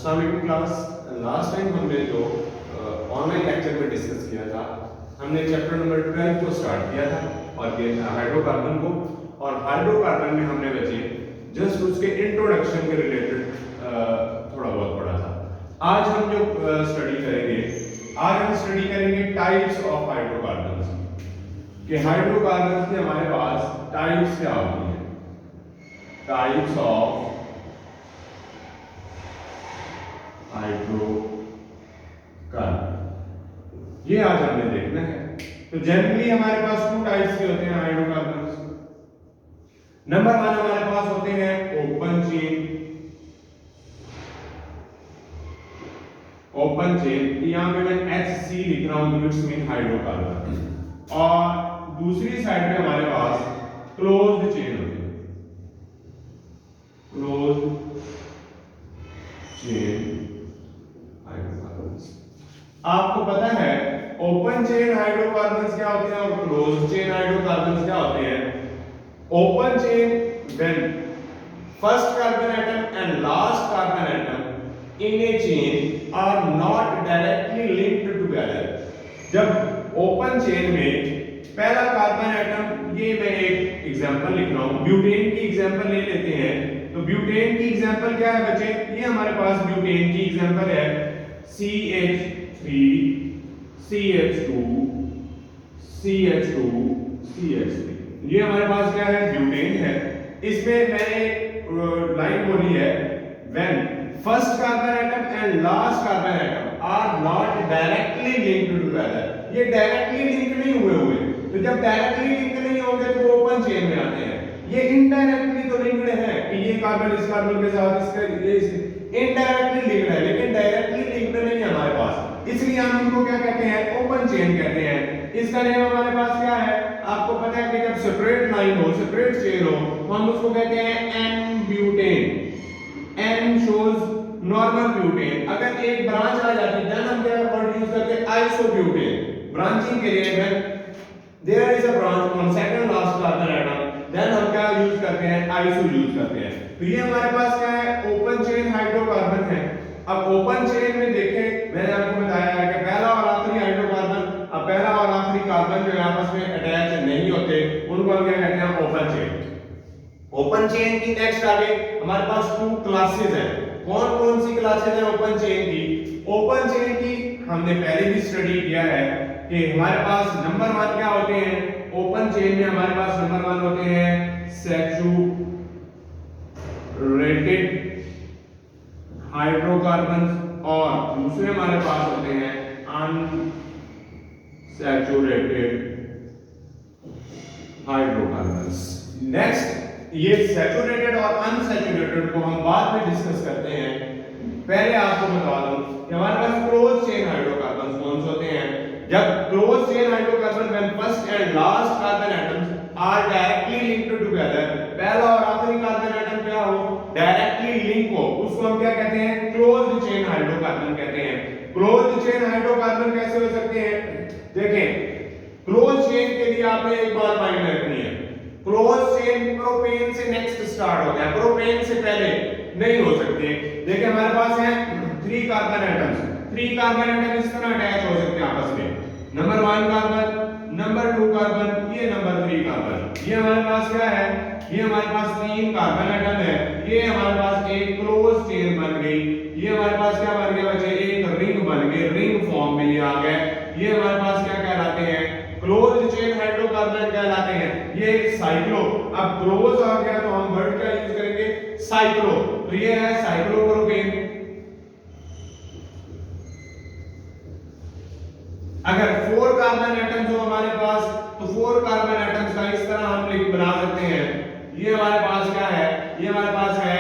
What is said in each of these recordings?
अस्सलाम वालेकुम class. Last time हमने जो ऑनलाइन लेक्चर में डिस्कस किया था, हमने चैप्टर नंबर 12 को स्टार्ट किया था और ये हाइड्रोकार्बन को, और हाइड्रोकार्बन में हमने बचे जस्ट उसके इंट्रोडक्शन के रिलेटेड थोड़ा बहुत पढ़ा था। आज हम जो स्टडी करेंगे, आज हम स्टडी करेंगे टाइप्स ऑफ हाइड्रोकार्बन, कि हाइड्रोकार्बन के हमारे पास टाइप्स क्या होती हैं, टाइप्स ऑफ हाइड्रोकार्बन, ये आज हमने देखना है। तो जनरली हमारे पास टू टाइप्स के होते हैं हाइड्रोकार्बन। नंबर 1 हमारे पास होते हैं ओपन चेन। ओपन चेन, यहां पे मैं HC लिख रहा हूं, इट्स मीन हाइड्रोकार्बन। और दूसरी साइड पे हमारे पास क्लोज्ड चेन होती है, क्लोज्ड चेन हाइड्रोकार्बन्स। आपको पता है ओपन चेन हाइड्रोकार्बन्स क्या होते हैं और क्लोज्ड चेन हाइड्रोकार्बन्स क्या होते हैं। Open chain when first carbon atom and last carbon atom in a chain are not directly linked together. जब ओपन चेन में पहला कार्बन एटम, ये मैं एक एग्जांपल लिख रहा हूं, ब्यूटेन की एग्जांपल ले लेते हैं। तो ब्यूटेन की एग्जांपल क्या है बच्चे, ये हमारे पास ब्यूटेन की एग्जांपल है CH3 CH2 CH2 CH3। ये हमारे पास क्या है, ब्यूटेन है। इसमें मैंने लाइन बोली है when first carbon atom and last carbon atom are not directly linked together. ये डायरेक्टली लिंक नहीं हुए। तो जब डायरेक्टली लिंक नहीं होंगे तो वो ओपन चेन में आते हैं। ये इनडायरेक्टली तो लिंक्ड है कि ये कार्बन इस कार्बन के साथ इसका इनडायरेक्टली लिंक्ड है, लेकिन डायरेक्टली लिंक्ड नहीं है हमारे पास, इसलिए हम इनको क्या कहते हैं, ओपन चेन कहते हैं। इसका नेम हमारे पास क्या है, आपको पता है कि जब सेपरेट लाइन हो, सेपरेट चेन हो, तो हम उसको कहते हैं n butane. N shows normal butane. अगर एक ब्रांच आ जाती है देन हम क्या वर्ड यूज करते हैं, आइसोब्यूटेन। ब्रांचिंग के लिए when there is a branch on second last carbon atom, then हम क्या यूज करते हैं, आइसो यूज करते हैं। तो ये हमारे पास क्या है, ओपन चेन हाइड्रोकार्बन है। अब ओपन चेन में देखें, मैंने आपको बताया है कि पहला और आखिरी हाइड्रोकार्बन, अब पहला और आखिरी कार्बन जो आपस में अटैच नहीं होते, उनको हम क्या कहते हैं, ओपन चेन। ओपन चेन की नेक्स्ट आगे हमारे पास टू क्लासेस हैं। कौन कौन सी क्लासेस हैं ओपन चेन की? ओपन चेन की हमने पहले भी स्टडी किया है कि हमारे पास नंबर 1 क्या होते हैं ओपन चेन में, हमारे पास नंबर 1 होते हैं सैचुरेटेड हाइड्रोकार्बन्स, और दूसरे हमारे पास होते हैं अनसैचुरेटेड हाइड्रोकार्बन्स। नेक्स्ट, ये सैचुरेटेड और अनसैचुरेटेड को हम बाद में डिस्कस करते हैं। पहले आपको बता दूं कि हमारे पास क्लोज चेन हाइड्रोकार्बन्स कौन से होते हैं। जब close chain hydrocarbon when first and last carbon atoms are directly linked together, पहला और आखिरी कार्बन एटम क्या हो, डायरेक्टली लिंक हो, उसको हम क्या कहते हैं, क्लोज्ड चेन हाइड्रोकार्बन कहते हैं। क्लोज्ड चेन हाइड्रोकार्बन कैसे हो सकते हैं, देखें क्लोज चेन के लिए आपने एक बात माइंड में रखनी है, क्लोज चेन प्रोपेन से नेक्स्ट स्टार्ट होता है, प्रोपेन से पहले नहीं हो सकते। देखिए हमारे पास है 3 कार्बन एटम्स, 3 कार्बन एटम इस तरह अटैच हो सकते हैं आपस में, नंबर 1 कार्बन, नंबर 2 कार्बन, ये नंबर 3 कार्बन। ये हमारे पास क्या है, ये हमारे पास 3 कार्बन एटम है, ये हमारे पास एक क्लोज चेन बन गई। ये हमारे पास क्या बन गया बच्चे, एक रिंग बन गई, रिंग फॉर्म में ये आ गए। ये हमारे पास क्या कहलाते हैं, क्लोज्ड चेन हाइड्रोकार्बन कहलाते हैं। ये साइक्लो, अब क्लोज आ गया तो हम वर्ड क्या यूज करेंगे, साइक्लो। तो ये है साइक्लोप्रोपेन। अगर 4 कार्बन एटम्स हो हमारे पास, तो 4 कार्बन एटम्स का इस तरह हम लिख बना सकते हैं। ये हमारे पास क्या है, ये हमारे पास है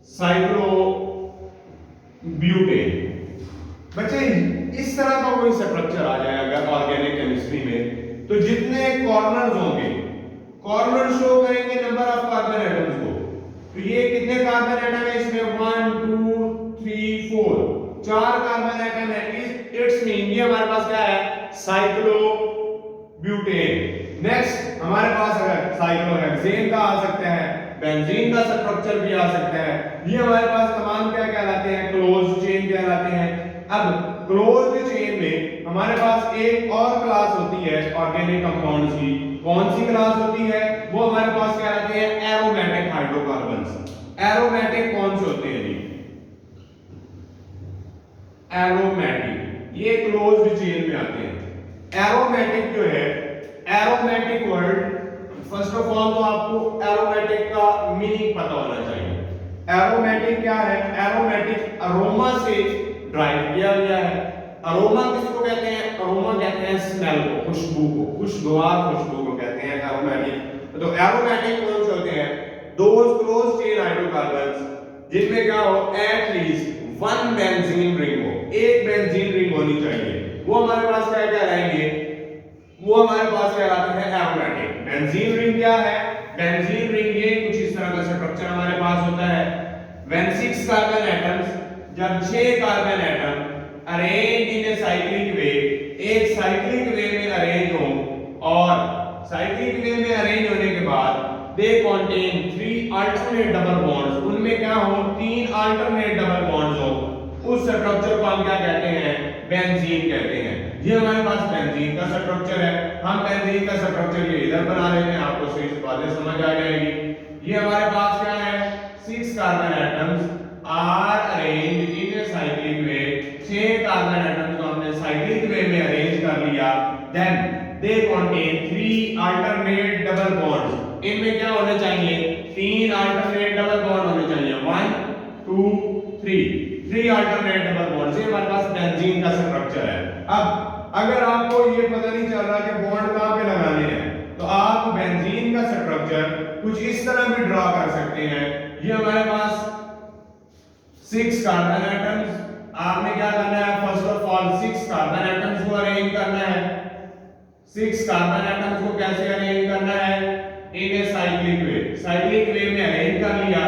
साइक्लोब्यूटेन। बच्चे इस तरह का कोई स्ट्रक्चर आ जाए अगर ऑर्गेनिक केमिस्ट्री में, तो जितने कॉर्नर्स होंगे, कॉर्नर शो करेंगे नंबर ऑफ कार्बन एटम्स को। तो ये कितने कार्बन एटम है इसमें, 1 2 3 4, 4 कार्बन एटम है। इट्स मीन ये हमारे पास क्या है, साइक्लोब्यूटेन। नेक्स्ट हमारे पास अगर साइक्लोहेक्सेन का आ सकता है, बेंजीन का स्ट्रक्चर भी आ सकता है। ये हमारे पास तमाम क्या कहलाते हैं, क्लोज्ड चेन कहलाते हैं। अब क्लोज्ड चेन में हमारे पास एक और क्लास होती है ऑर्गेनिक कंपाउंड्स की। कौन सी क्लास होती है? वो हमारे पास कहलाते हैं एरोमेटिक हाइड्रोकार्बन्स। एरोमेटिक कौन से होते हैं जी? एरोमेटिक, ये क्लोज्ड चेन में आते हैं। एरोमेटिक जो है, aromatic word first of all तो आपको एरोमेटिक का मीनिंग पता होना चाहिए। एरोमेटिक क्या है? एरोमेटिक अरोमा से ड्राइव किया गया है। अरोमा किसको कहते हैं? अरोमा कहते हैं स्मेल को, खुशबू को, खुशगवार खुशबू को कहते हैं एरोमेटिक। तो एरोमेटिक कौन से होते हैं? दोज क्लोज चेन हाइड्रोकार्बन्स जिनमें क्या हो, एटलीस्ट वन बेंजीन रिंग हो, एक बेंजीन रिंग होनी चाहिए। वो हमारे पास क्या कहलाएंगे? वो हमारे पास कहलाते हैं एरोमेटिक। बेंजीन रिंग क्या है? बेंजीन रिंग ये कुछ इस तरह का स्ट्रक्चर हमारे पास होता है। व्हेन 6 कार्बन एटम्स, जब 6 carbon atom arrange in a cyclic way, एक साइक्लिक वे में अरेंज हो, और साइक्लिक वे में अरेंज होने के बाद दे कंटेन 3 अल्टरनेट डबल बॉन्ड्स, उनमें क्या हो, 3 अल्टरनेट डबल बॉन्ड्स हो, उस स्ट्रक्चर को हम क्या कहते हैं? बेंजीन कहते हैं। ये हमारे पास बेंजीन का स्ट्रक्चर है। हम बेंजीन का स्ट्रक्चर ये इधर बना लेते हैं, आपको सीधी बातें समझ आ जाएगी। ये हमारे पास क्या है? 6 carbon atoms are arranged in a cyclic way. 6 carbon atoms को हमने साइक्लिक वे में अरेंज कर लिया। Then they contain 3 alternate double bonds. इनमें क्या होने चाहिए? 3 अल्टरनेट डबल बॉन्ड होने चाहिए। 1 2 3 अल्टरनेट डबल बॉन्ड्स। ये हमारे पास बेंजीन का स्ट्रक्चर है। अब अगर आपको ये पता नहीं चल रहा कि बॉन्ड कहां पे लगाने हैं, तो आप बेंजीन का स्ट्रक्चर कुछ इस तरह भी ड्रा कर सकते हैं। ये हमारे पास 6 कार्बन एटम्स, आपने क्या करना है? First of all 6 carbon atoms को अरेंज करना है। 6 कार्बन एटम्स को कैसे अरेंज करना है? इन a cyclic way. Cyclic way में अरेंज कर लिया।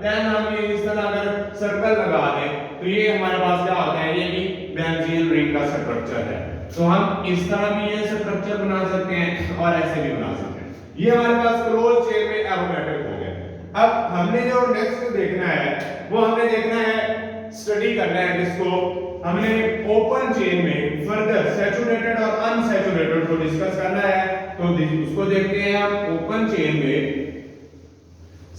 देन हम ये इस तरह अगर सर्कल लगा दें तो ये हमारे पास क्या होता है? ये भी बेंजीन रिंग का स्ट्रक्चर है। तो हम इस तरह भी ये स्ट्रक्चर बना सकते हैं और ऐसे भी बना सकते हैं। ये हमारे पास क्लोज चेन में एरोमेटिक हो गया। अब हमने जो नेक्स्ट देखना है, वो हमने देखना है, स्टडी करना है किसको? हमने ओपन चेन में फर्दर सैचुरेटेड और अनसैचुरेटेड को डिस्कस करना है। तो उसको देखते हैं हम। ओपन चेन में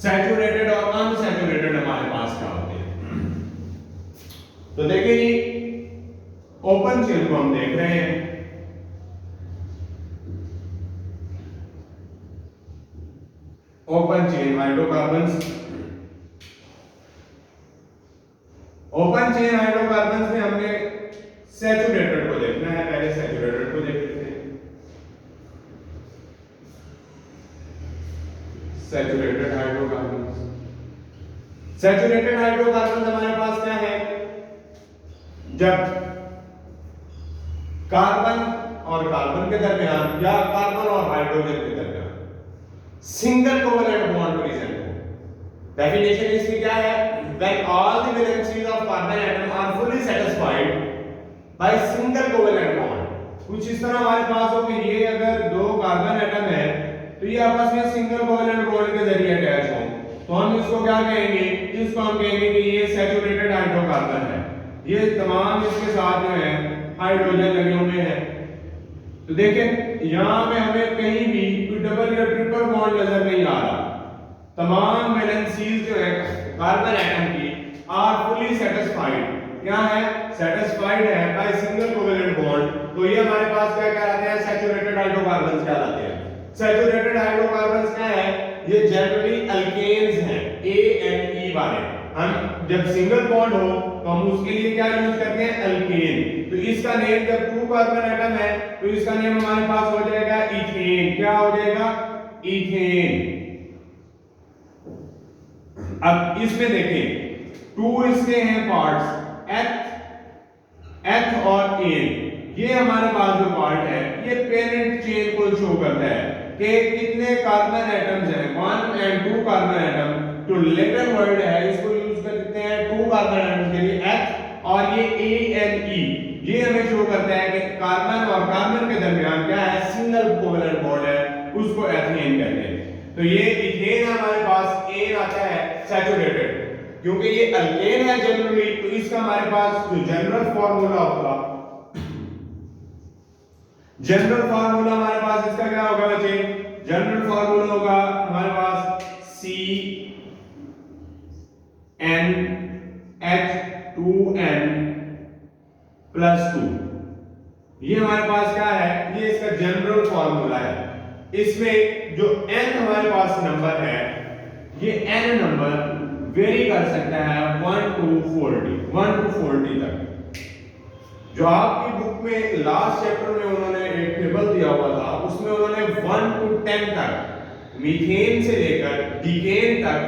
सैचुरेटेड और अनसैचुरेटेड हमारे पास क्या होते हैं? तो देखिए जी, ओपन चेन को हम देख रहे हैं। Open chain hydrocarbons, open chain hydrocarbons में हमने सैचुरेटेड को देखना है। पहले सैचुरेटेड को देख लेते हैं। सैचुरेटेड हाइड्रोकार्बन्स, सैचुरेटेड हाइड्रोकार्बन्स हमारे पास क्या है? जब कार्बन और कार्बन के दरमियान या कार्बन और हाइड्रोजन के दरमियान सिंगल कोवेलेंट बॉन्ड प्रेजेंट हो। डेफिनेशन इसकी क्या है? When all the valencies of carbon atom are fully satisfied by single covalent bond. कुछ इस तरह हमारे पास हो कि ये अगर 2 कार्बन एटम है तो ये आपस में सिंगल कोवेलेंट बॉन्ड के जरिए अटैच हो, तो हम इसको क्या कहेंगे? इसको हम कहेंगे कि ये सैचुरेटेड हाइड्रोकार्बन है। ये तमाम इसके साथ जो है हाइड्रोजन लगे हुए हैं। तो देखें यहां पे हमें कहीं भी कोई डबल या ट्रिपल बॉन्ड नजर नहीं आ रहा। तमाम वैलेंसीज जो है कार्बन एटम की आर फुली सेटिस्फाइड। क्या है? सेटिस्फाइड है बाय सिंगल कोवेलेंट बॉन्ड। तो ये हमारे पास क्या कहलाते हैं? सैचुरेटेड हाइड्रोकार्बन्स कहलाते हैं। सैचुरेटेड हाइड्रोकार्बन्स क्या है? ये जनरली अल्केन्स हैं, A and E वाले। हम जब सिंगल बॉन्ड हो तो हम उसके लिए क्या यूज करते हैं? अल्केन। तो इसका नेम, जब 2 कार्बन एटम है तो इसका नेम हमारे पास हो जाएगा इथेन। क्या हो जाएगा? इथेन। अब इसमें देखें 2 इसके हैं पार्ट्स, एथ और एन। ये हमारे पास जो पार्ट है ये पेरेंट चेन को शो करता है कि कितने कार्बन एटम्स हैं, 1 and 2 कार्बन एटम। तो लेटर वर्ड है, इसको यूज करते हैं 2 कार्बन एटम्स के लिए एथ, और ये A and E। ये हमें शो करता है कि कार्बन और कार्बन के दरमियान क्या है? सिंगल कोवेलेंट बॉन्ड है, उसको एथेन कहते हैं। तो ये इथेन हमारे पास A एल्केन आता है सैचुरेटेड, क्योंकि ये अल्केन है जनरली, तो इसका हमारे पास जो जनरल फार्मूला होगा, जनरल फार्मूला हमारे पास इसका क्या होगा बच्चे? जनरल फार्मूला होगा हमारे पास CnH2n+2। ये हमारे पास क्या है? ये इसका जनरल फार्मूला है। इसमें जो n हमारे पास नंबर है, ये n नंबर वेरी कर सकता है 1 to 40 तक। जो आपकी बुक में लास्ट चैप्टर में उन्होंने एक टेबल दिया हुआ था, उसमें उन्होंने 1 to 10 तक मीथेन से लेकर डीकेन तक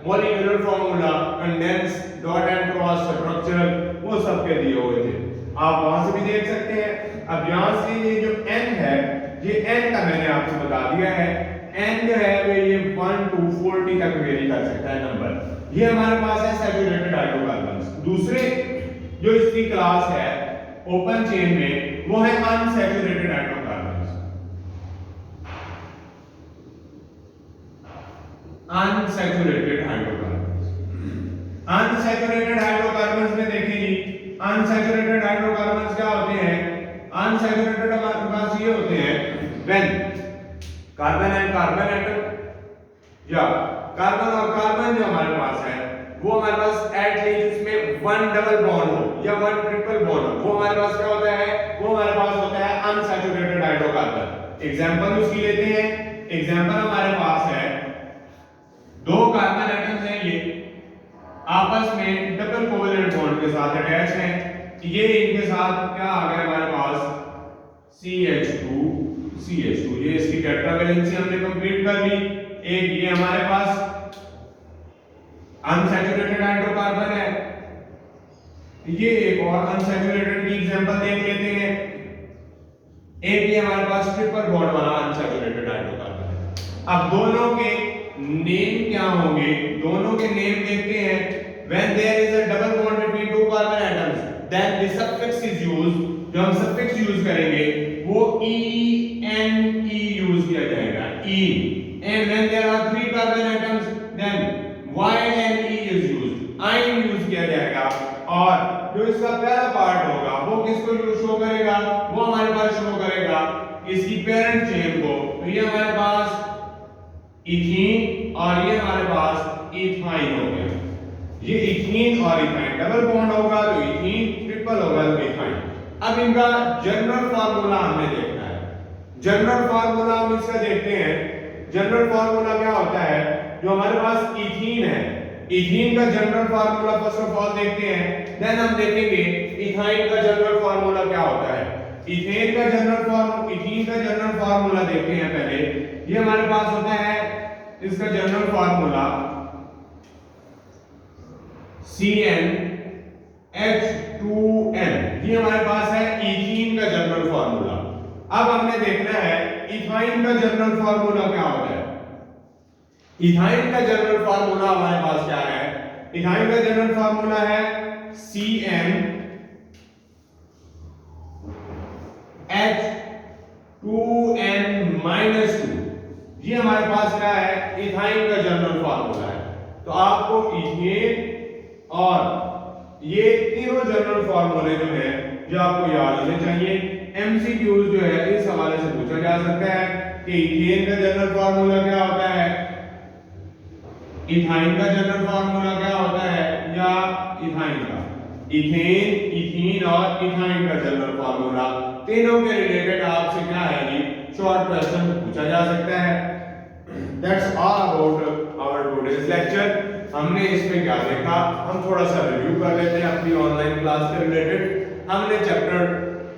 molecular formula, condense, dot and cross, structural, वो सब के दिए हुए थे। आप वहां से भी देख सकते हैं। अब यहां से ये जो n है, ये n का मैंने आपको बता दिया है, n जो है वो ये 1 to 40 तक वेरी कर सकता है नंबर। ये हमारे पास है सैचुरेटेड हाइड्रोकार्बन्स। दूसरे जो इसकी क्लास है ओपन चेन में, वो है अनसैचुरेटेड हाइड्रोकार्बन्स। अनसैचुरेटेड हाइड्रोकार्बन्स में देखिए जी, अनसैचुरेटेड हाइड्रोकार्बन्स क्या होते हैं? अनसैचुरेटेड हाइड्रोकार्बन्स ये होते हैं when carbon and carbon atom या कार्बन और कार्बन जो हमारे पास है, वो हमारे पास एटलीस्ट उसमें 1 डबल बॉन्ड हो या 1 ट्रिपल बॉन्ड हो, वो हमारे पास क्या होता है? वो हमारे पास होता है अनसैचुरेटेड हाइड्रोकार्बन। एग्जांपल उसकी लेते हैं। एग्जांपल हमारे पास है, दो कार्बन एटम्स हैं, ये आपस में डबल कोवेलेंट बॉन्ड के साथ अटैच हैं। ये इनके साथ क्या आ गया हमारे पास? CH2, ये इसकी टेट्रा वैलेंसी हमने कंप्लीट कर ली। एक ये हमारे पास अनसैचुरेटेड हाइड्रोकार्बन है, ये एक और अनसैचुरेटेड की एग्जांपल देख लेते हैं। एक ये हमारे पास ट्रिपल बॉन्ड वाला अनसैचुरेटेड हाइड्रोकार्बन है। अब दोनों के नेम क्या होंगे? दोनों के नेम देखते हैं। When there is a double bond between two carbon atoms, then the suffix is used। जो हम suffix यूज करेंगे वो ENE यूज किया जाएगा, E। And when there are three carbon atoms, then YNE is used, IN use किया जाएगा। और जो इसका पहला पार्ट होगा वो किसको शो करेगा? वो हमारे पास शो करेगा इसकी पेरेंट चेन को। तो ये हमारे पास इथीन और ये हमारे पास इथाइन हो गया। ये इथीन और इथाइन डबल बॉन्ड होगा तो इथीन, ट्रिपल होगा तो इथाइन। अब इनका जनरल फार्मूला हमने देखना है। जनरल फार्मूला हम इसका देखते हैं। जनरल फार्मूला क्या होता है? जो हमारे पास इथीन है, इथीन का general formula first of all देखते हैं, देन हम देखेंगे इथाइन का जनरल फार्मूला क्या होता है। इथीन का जनरल फार्मूला देखते हैं पहले। ये हमारे पास होता है इसका जनरल फार्मूला CnH2n। ये हमारे पास है इथीन का जनरल फार्मूला। अब हमने देखना है इथाइन का जनरल फार्मूला क्या होता है। इथाइन का जनरल फार्मूला हमारे पास क्या है? इथाइन का जनरल फार्मूला है CnH2n-2। ये हमारे पास क्या है? इथाइन का जनरल फार्मूला है। तो आपको इथेन और ये तीनों जनरल फार्मूले जो है जो आपको याद होने चाहिए। एमसीक्यूज जो है इस हवाले से पूछा जा सकता है कि इथेन का जनरल फार्मूला क्या होता है, इथाइन का जनरल फार्मूला क्या होता है, या इथाइन का। इथेन, इथीन और इथाइन का जनरल फार्मूला तीनों के रिलेटेड आपसे क्या है जी, शॉर्ट क्वेश्चन पूछा जा सकता है। That's all about our today's lecture. हमने इसमें क्या देखा, हम थोड़ा सा रिव्यू कर लेते हैं अपनी ऑनलाइन क्लास के रिलेटेड। हमने चैप्टर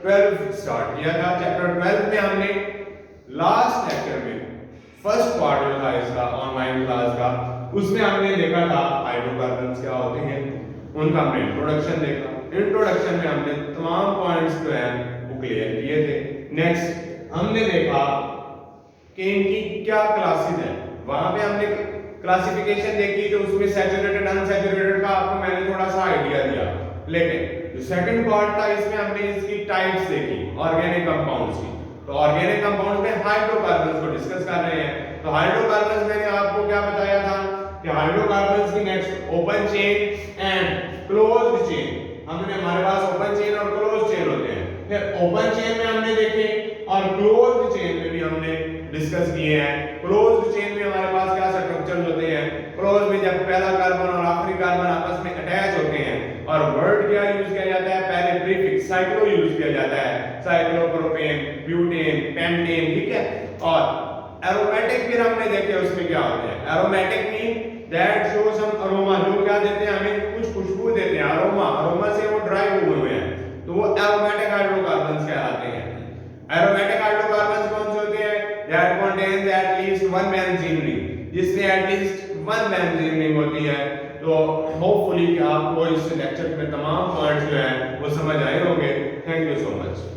12 स्टार्ट किया था। चैप्टर 12 में हमने लास्ट लेक्चर में फर्स्ट पार्ट जो था इसका ऑनलाइन क्लास का, उसमें हमने देखा था हाइड्रोकार्बन्स क्या होते हैं, उनका हमने इंट्रोडक्शन देखा। इंट्रोडक्शन में हमने तमाम पॉइंट्स जो हैं वो क्लियर किए थे। नेक्स्ट हमने देखा कि इनकी क्या क्लासेस हैं, वहां पे हमने क्लासिफिकेशन देखी, तो उसमें सैचुरेटेड अनसैचुरेटेड का आपको मैंने थोड़ा सा आइडिया दिया। लेकिन जो सेकंड पार्ट था इसमें हमने इसकी टाइप्स देखी ऑर्गेनिक कंपाउंड्स की। तो ऑर्गेनिक कंपाउंड में हाइड्रोकार्बन्स को डिस्कस कर रहे हैं। तो हाइड्रोकार्बन्स मैंने आपको क्या बताया था कि हाइड्रोकार्बन्स की next open chain and closed chain. हमने हमारे पास ओपन चेन और क्लोज्ड चेन होते हैं, फिर ओपन चेन में हमने देखे और क्लोज्ड चेन में भी हमने डिस्कस किए हैं। क्लोज्ड चेन में हमारे पास क्या स्ट्रक्चर होते हैं, क्लोज में जब पहला कार्बन और आखिरी कार्बन आपस में अटैच होते हैं और वर्ड क्या यूज किया जाता है, पहले प्रीफिक्स साइक्लो यूज किया जाता है, साइक्लोप्रोपेन, ब्यूटेन, पेंटेन, ठीक है। और एरोमेटिक फिर हमने देखे उसमें क्या होते हैं, aromatic mean that show some aroma, जो क्या देते हैं हमें कुछ खुशबू देते हैं, अरोमा, अरोमा से वो ड्राइव हुए हुए हैं, तो वो एरोमेटिक हाइड्रोकार्बन्स कहलाते हैं। एरोमेटिक हाइड्रोकार्बन्स कौन से होते हैं, that contains at least one benzene ring, जिसमें at least one benzene ring होती है। तो होपफुली कि आपको इस लेक्चर में तमाम पॉइंट्स जो है वो समझ आए होंगे। Thank you so much.